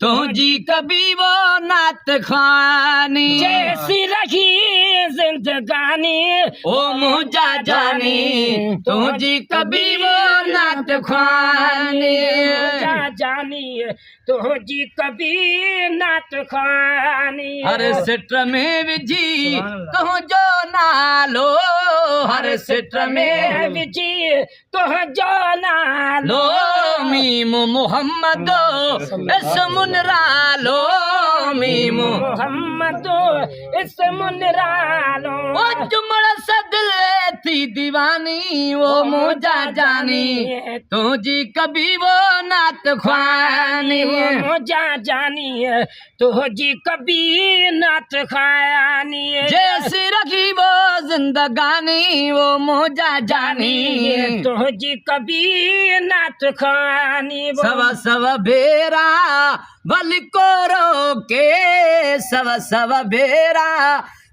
तुझी कभी वो नात खानी जैसी रही जिंदगानी ओ मुझा जानी तुझी कभी वो नात खानी मुझा जानी तुझी कभी नात खानी हर सिट में विझी तुझो नालो हर सिट में विजी तुझो नालो मीम मोहम्मद इसमुनरालो मीम मोहम्मद इसमुनरालो ओ जुमड़ सदिल थी दीवानी वो मुझा जानी तुझी कभी वो नात खानी मुझा जानी तुझी कभी नात खानी जैसी रखी वो जिंदगानी वो मुझा जानी तुझी कभी नात खानी सवा सवा बेरा बल को रोके सवा बेरा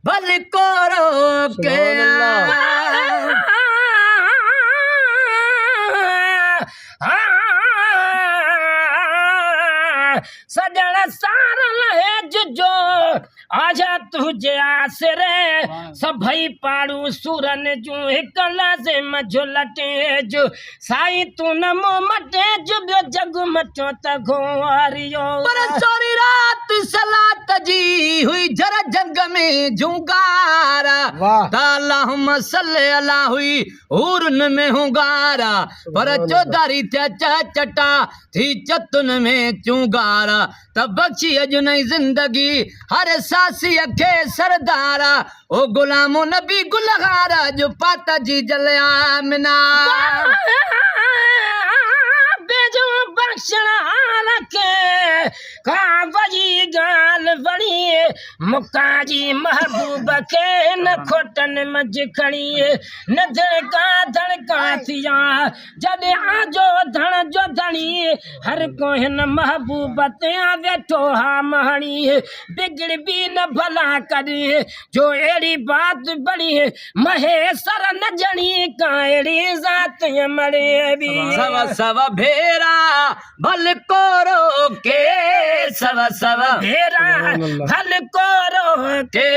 बल को रोके सजन सारा लहे जो आजा तुझे आसरे सभई पाड़ू सुरन जू हिक लाजे मझो लटे जो साईं तू नमो मटे जो बियो जग मचो त घोरियो पर चोरी रात सलात जी हुई जरा जग में जुगारा तालाहुम सल्ले अला हुई उरन में हुगारा पर चौधारी थे चटा थी चतुन में चुगारा तब बख्शी अजु नई जिंदगी हर सासी अखे सरदारा ओ गुलामो नबी गुलहारा जो पाता जी जलिया मिना बेजो बख्शण रखे का वजी गाल बड़ी मुकाजी महबूब के न खोटन मज खड़ी न धड़का थिया जॾहिं आजो धण जो धणी हर को हिन महबूब ते वेठो हा महणी बिगड़ भी न भला करी जो अहिड़ी बात बड़ी महेसर न जणी का अहिड़ी ज़ात मरे भी सवा भेरा भल को रोके सवा भेरा भल को रोके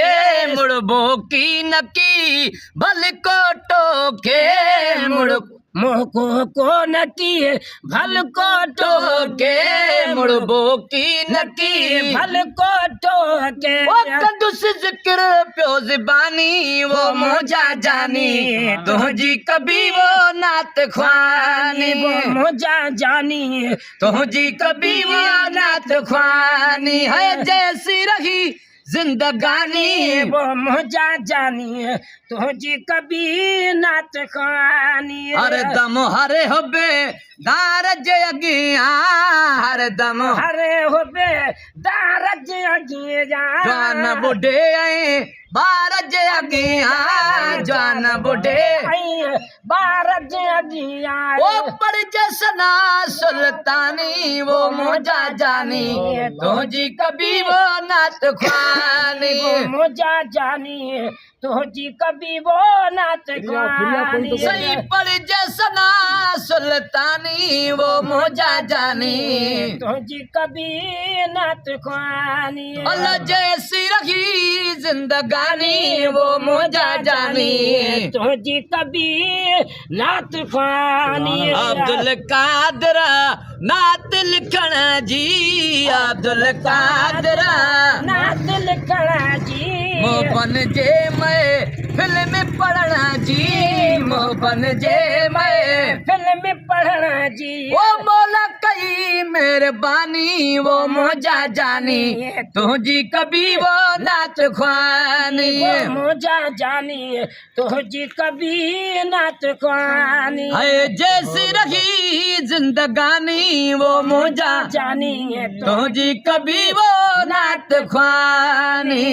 मुड़ बोकी नकी भल को टोके मुड़ मोह को नकी भल को टोके मुड़ बोकी नकी भल को टोके वो कंदुस जिक्र प्यो ज़बानी वो मुझा जानी तुझी कभी वो नात ख्वानी वो मुझा जानी तुझी कभी वो नात ख्वानी है जैसी रही जिंदगानी वो मुझा जानी तुझी कभी नात खानी हर दम हरे होबे दारज अगिया हर दम हरे होबे दारज अगिया जान बुढ़े आए बारज अगिया जान बुढ़े बारज अगिया वो पर जसना सुल्तानी वो मुझा जानी तुझी कभी वो नात ख्वानी मुझा जानी तुझी कभी वो नात ख्वानी सही पर जसना सुल्तानी वो मुझा जानी तुझी कभी नात ख्वानी अल्लाह जैसी रखी जिंदगानी वो मुझा जानी तुझी कभी नात ख्वानी अब्दुल कादर नात लिखण जी अब्दुल कादर नात लिखण जी मोहबन जे मैं फिल्म पढ़ना जी मोहबन जे मैं फिल्म पढ़ना जी वो मौला कई मेहरबानी वो मुझा जानी तुझी कभी वो नात ख्वानी मुझा जानी तुझी कभी नात ख्वानी है जैसी रही जिंदगानी वो मुझा जानी तुझी कभी वो नात ख्वानी